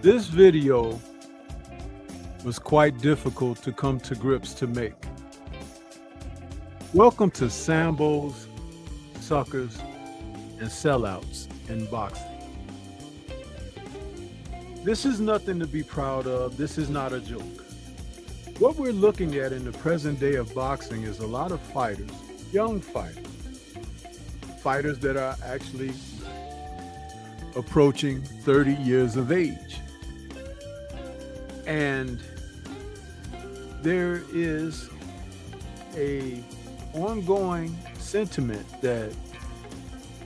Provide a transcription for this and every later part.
This video was quite difficult to come to grips to make. Welcome to Sambos Suckas and Sellouts in boxing. This is nothing to be proud of. This is not a joke. What we're looking at in the present day of boxing is a lot of fighters, young fighters that are actually approaching 30 years of age. And there is a ongoing sentiment that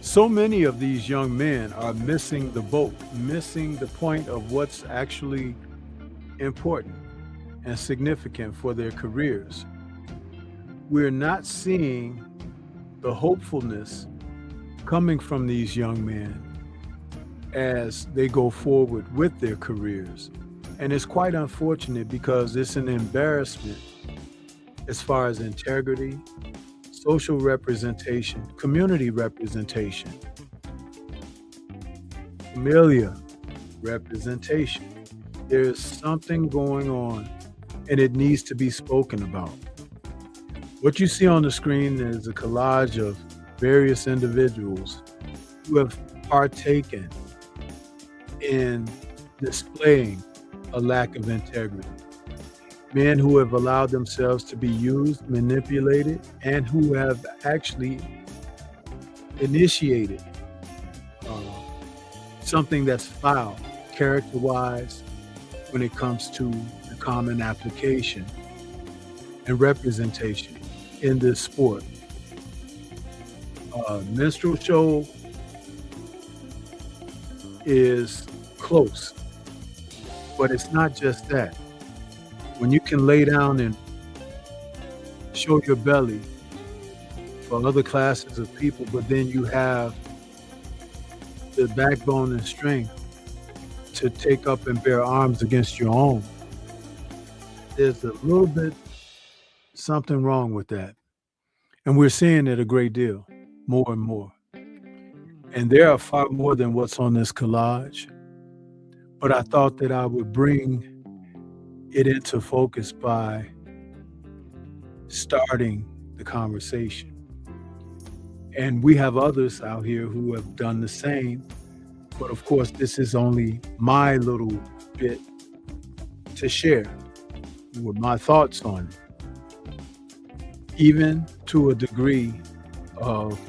so many of these young men are missing the boat, missing the point of what's actually important and significant for their careers. We're not seeing the hopefulness coming from these young men as they go forward with their careers. And it's quite unfortunate because it's an embarrassment as far as integrity, social representation, community representation, familiar representation. There's something going on and it needs to be spoken about. What you see on the screen is a collage of various individuals who have partaken in displaying a lack of integrity. Men who have allowed themselves to be used, manipulated, and who have actually initiated something that's foul, character-wise, when it comes to the common application and representation in this sport. Minstrel show is close, but it's not just that. When you can lay down and show your belly for other classes of people, but then you have the backbone and strength to take up and bear arms against your own, there's a little bit something wrong with that. And we're seeing it a great deal, more and more. And there are far more than what's on this collage. But I thought that I would bring it into focus by starting the conversation. And we have others out here who have done the same. But of course, this is only my little bit to share with my thoughts on it, even to a degree of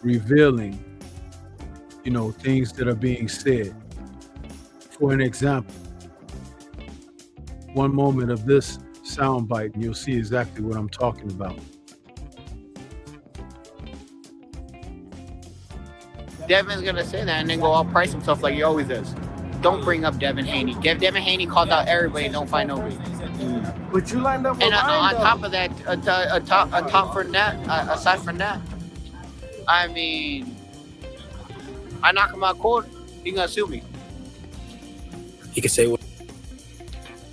revealing, things that are being said. For an example, one moment of this soundbite, and you'll see exactly what I'm talking about. Devin's gonna say that and then go all price himself like he always does. Don't bring up Devin Haney. Devin Haney called out everybody. Don't fight nobody. But you lined up. And on top of that, aside from that, I mean, I knock him out cold. He gonna sue me. He can say what.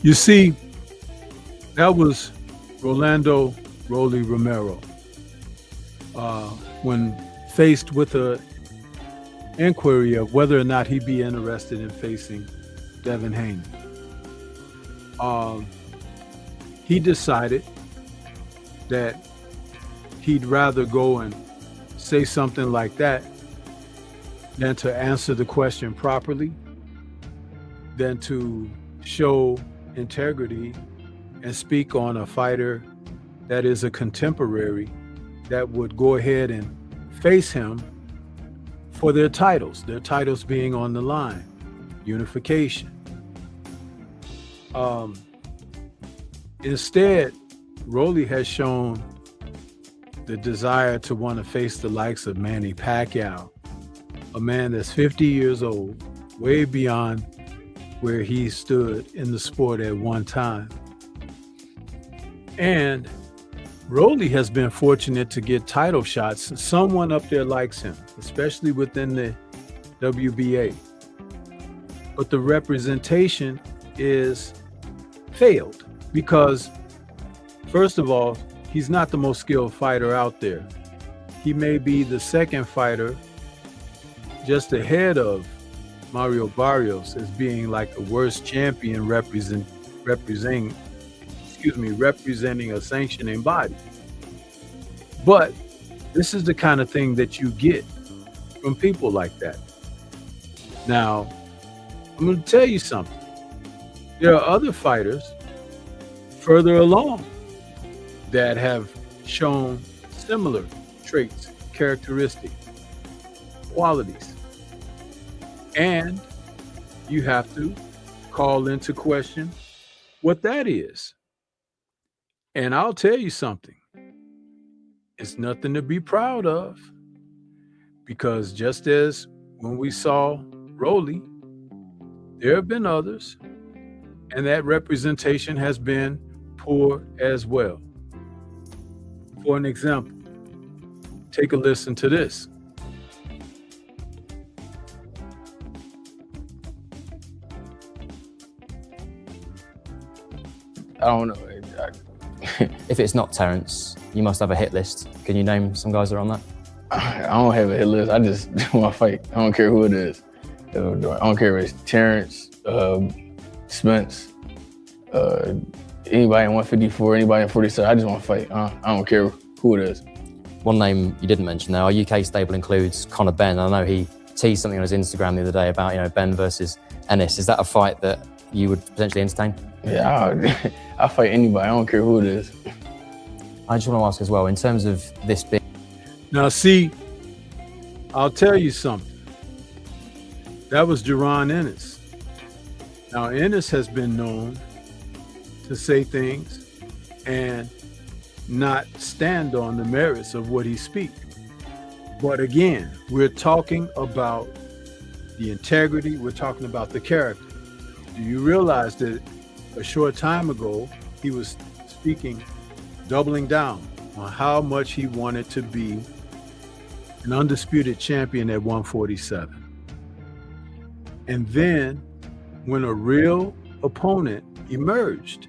You see, that was Rolando Rolly Romero when faced with an inquiry of whether or not he'd be interested in facing Devin Haney. He decided that he'd rather go and say something like that than to answer the question properly, than to show integrity and speak on a fighter that is a contemporary that would go ahead and face him for their titles being on the line, unification. Instead, Rolly has shown the desire to want to face the likes of Manny Pacquiao, a man that's 50 years old, way beyond where he stood in the sport at one time. And Rolly has been fortunate to get title shots. Someone up there likes him, especially within the WBA. But the representation is failed because, first of all, he's not the most skilled fighter out there. He may be the second fighter just ahead of Mario Barrios as being like the worst champion representing representing a sanctioning body. But this is the kind of thing that you get from people like that. Now, I'm going to tell you something. There are other fighters further along that have shown similar traits, characteristics, qualities. And you have to call into question what that is. And I'll tell you something. It's nothing to be proud of, because just as when we saw Rolly, there have been others, and that representation has been poor as well. For an example, take a listen to this. I don't know. If it's not Terrence, you must have a hit list. Can you name some guys that are on that? I don't have a hit list. I just want to fight. I don't care who it is. I don't care if it's Terrence, Spence, anybody in 154, anybody in 47. I just want to fight. I don't care who it is. One name you didn't mention there, our UK stable includes Conor Benn. I know he teased something on his Instagram the other day about, Ben versus Ennis. Is that a fight that you would potentially entertain? Yeah, I'll fight anybody. I don't care who it is. I just want to ask as well, in terms of this being... Now, see, I'll tell you something. That was Jaron Ennis. Now, Ennis has been known to say things and not stand on the merits of what he speaks. But again, we're talking about the integrity. We're talking about the character. Do you realize that a short time ago, he was speaking, doubling down on how much he wanted to be an undisputed champion at 147. And then when a real opponent emerged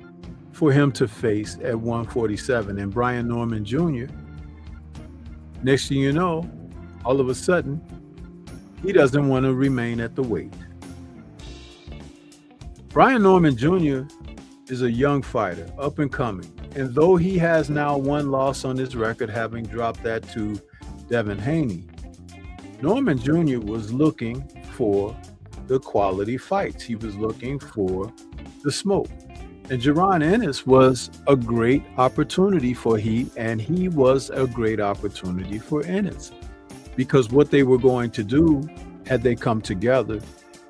for him to face at 147, and Brian Norman Jr., next thing you know, all of a sudden, he doesn't want to remain at the weight. Brian Norman Jr. is a young fighter, up and coming. And though he has now one loss on his record, having dropped that to Devin Haney, Norman Jr. was looking for the quality fights. He was looking for the smoke. And Jaron Ennis was a great opportunity for and he was a great opportunity for Ennis. Because what they were going to do, had they come together,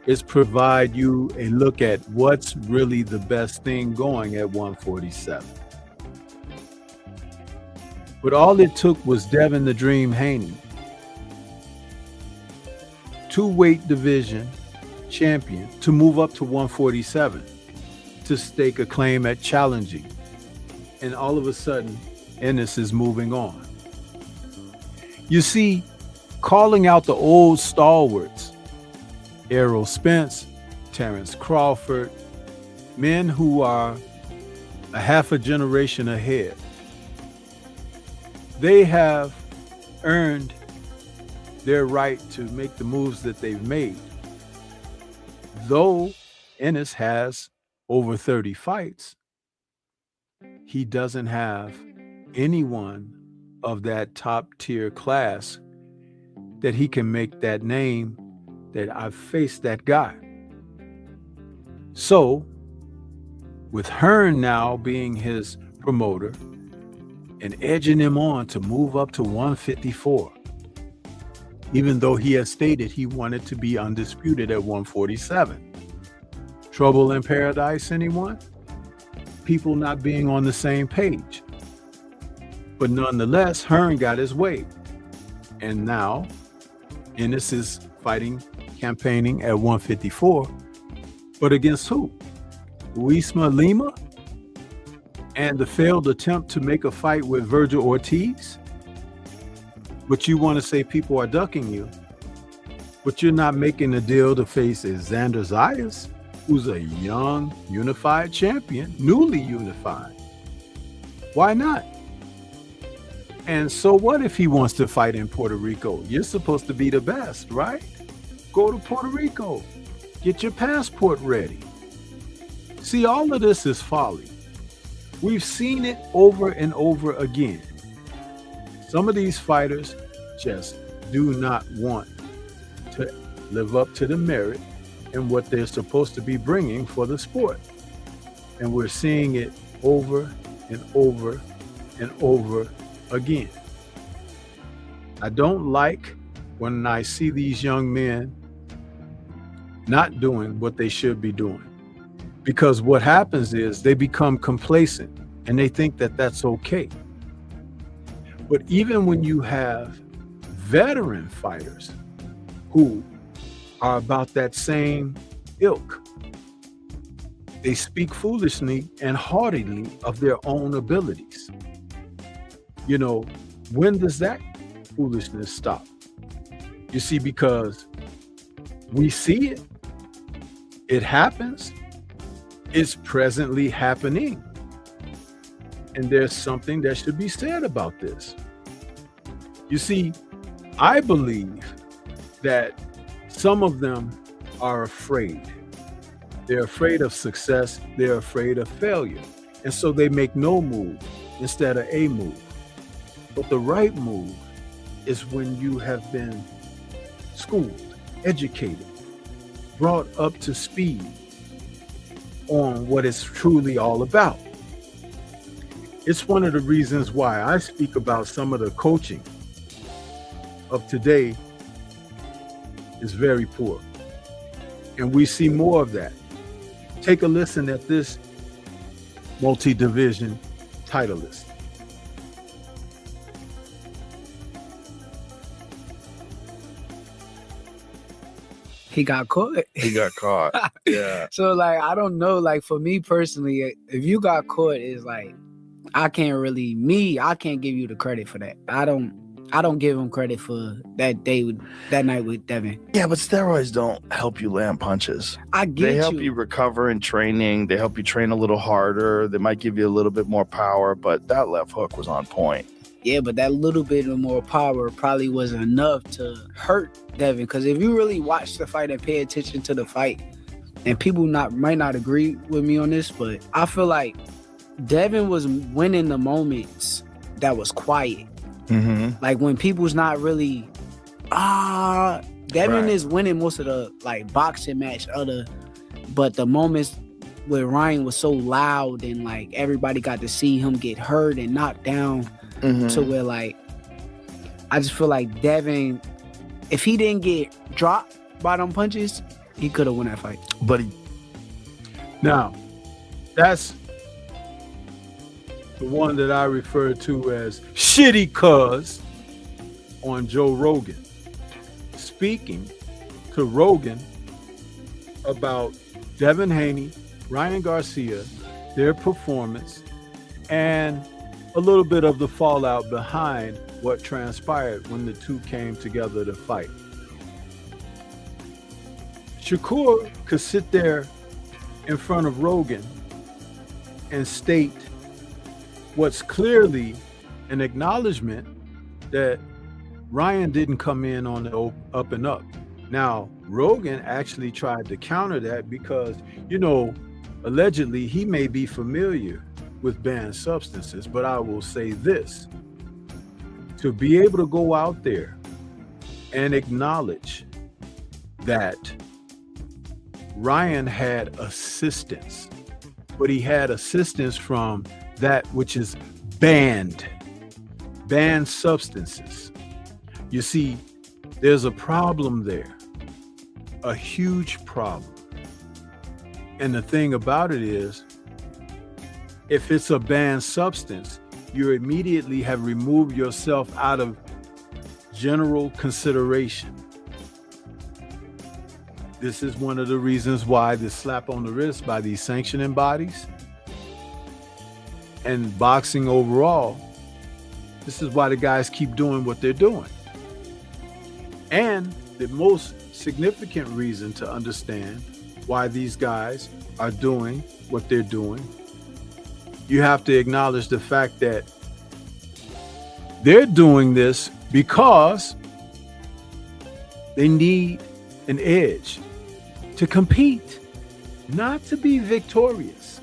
is provide you a look at what's really the best thing going at 147. But all it took was Devin the Dream Haney, two-weight division champion, to move up to 147 to stake a claim at challenging. And all of a sudden, Ennis is moving on. You see, calling out the old stalwarts, Errol Spence, Terrence Crawford, men who are a half a generation ahead, they have earned their right to make the moves that they've made. Though Ennis has over 30 fights, he doesn't have anyone of that top tier class that he can make that name that I've faced that guy. So with Hearn now being his promoter and edging him on to move up to 154, even though he has stated he wanted to be undisputed at 147. Trouble in paradise, anyone? People not being on the same page. But nonetheless, Hearn got his way. And now Ennis is campaigning at 154. But against who? Luisma Lima? And the failed attempt to make a fight with Virgil Ortiz? But you want to say people are ducking you, but you're not making a deal to face Xander Zayas, who's a young, unified champion, newly unified. Why not? And so what if he wants to fight in Puerto Rico? You're supposed to be the best, right? Go to Puerto Rico. Get your passport ready. See, all of this is folly. We've seen it over and over again. Some of these fighters just do not want to live up to the merit and what they're supposed to be bringing for the sport. And we're seeing it over and over and over again. I don't like when I see these young men not doing what they should be doing, because what happens is they become complacent and they think that that's okay. But even when you have veteran fighters who are about that same ilk, they speak foolishly and haughtily of their own abilities. You know, when does that foolishness stop? You see, because we see it, it happens, it's presently happening. And there's something that should be said about this. You see, I believe that some of them are afraid. They're afraid of success, they're afraid of failure. And so they make no move instead of a move. But the right move is when you have been schooled, educated, brought up to speed on what it's truly all about. It's one of the reasons why I speak about some of the coaching of today is very poor. And we see more of that. Take a listen at this multi-division title list. He got caught. He got caught. Yeah. So like, I don't know. Like for me personally, if you got caught, it's like I can't give you the credit for that. I don't give him credit for that night with Devin. Yeah, but steroids don't help you land punches. I get They help you recover in training. They help you train a little harder. They might give you a little bit more power, but that left hook was on point. Yeah, but that little bit of more power probably wasn't enough to hurt Devin. Because if you really watch the fight and pay attention to the fight, and people might not agree with me on this, but I feel like Devin was winning the moments that was quiet. Mm-hmm. Like when people's not really, Devin is winning most of the like boxing match, but the moments where Ryan was so loud and like everybody got to see him get hurt and knocked down. Mm-hmm. To where like I just feel like Devin, if he didn't get dropped by them punches, he could have won that fight. But Now, that's the one that I refer to as Shitty Cuz on Joe Rogan, speaking to Rogan about Devin Haney, Ryan Garcia, their performance, and a little bit of the fallout behind what transpired when the two came together to fight. Shakur could sit there in front of Rogan and state what's clearly an acknowledgement that Ryan didn't come in on the up and up. Now, Rogan actually tried to counter that because, allegedly he may be familiar with banned substances, but I will say this: to be able to go out there and acknowledge that Ryan had assistance, but he had assistance from that which is banned substances. You see, there's a problem there, a huge problem. And the thing about it is, if it's a banned substance, you immediately have removed yourself out of general consideration. This is one of the reasons why this slap on the wrist by these sanctioning bodies and boxing overall, this is why the guys keep doing what they're doing. And the most significant reason to understand why these guys are doing what they're doing, you have to acknowledge the fact that they're doing this because they need an edge to compete, not to be victorious.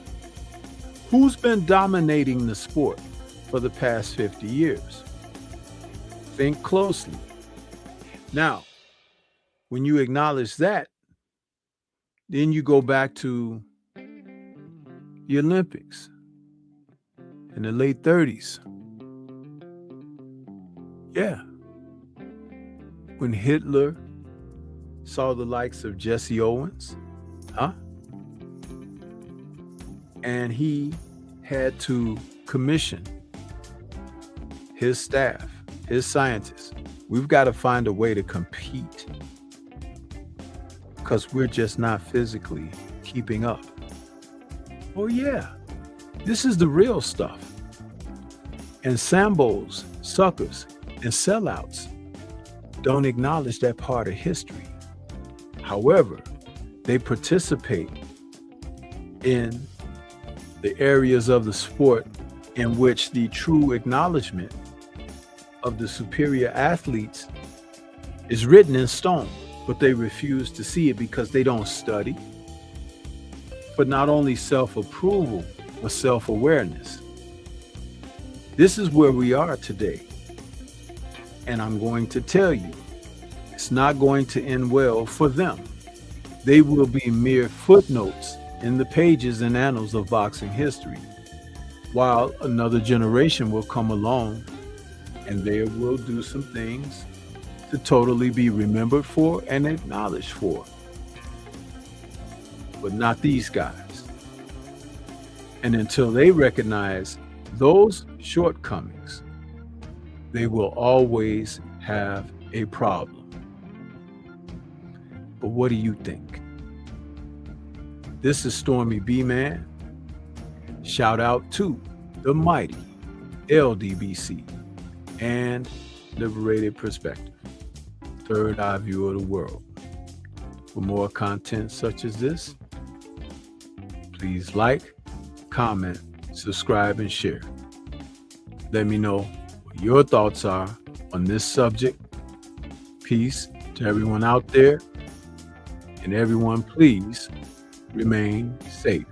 Who's been dominating the sport for the past 50 years? Think closely. Now, when you acknowledge that, then you go back to the Olympics in the late 30s. Yeah. When Hitler saw the likes of Jesse Owens, and he had to commission his staff, his scientists. We've got to find a way to compete because we're just not physically keeping up. Oh yeah, this is the real stuff. And Sambos, Suckers, and Sellouts don't acknowledge that part of history. However, they participate in the areas of the sport in which the true acknowledgement of the superior athletes is written in stone, but they refuse to see it because they don't study. But not only self-approval, but self-awareness. This is where we are today. And I'm going to tell you, it's not going to end well for them. They will be mere footnotes in the pages and annals of boxing history, while another generation will come along and they will do some things to totally be remembered for and acknowledged for. But not these guys. And until they recognize those shortcomings, they will always have a problem. But what do you think? This is Stormy B-Man. Shout out to the mighty LDBC and Liberated Perspective, third eye view of the world. For more content such as this, please like, comment, subscribe, and share. Let me know what your thoughts are on this subject. Peace to everyone out there, and everyone please remain safe.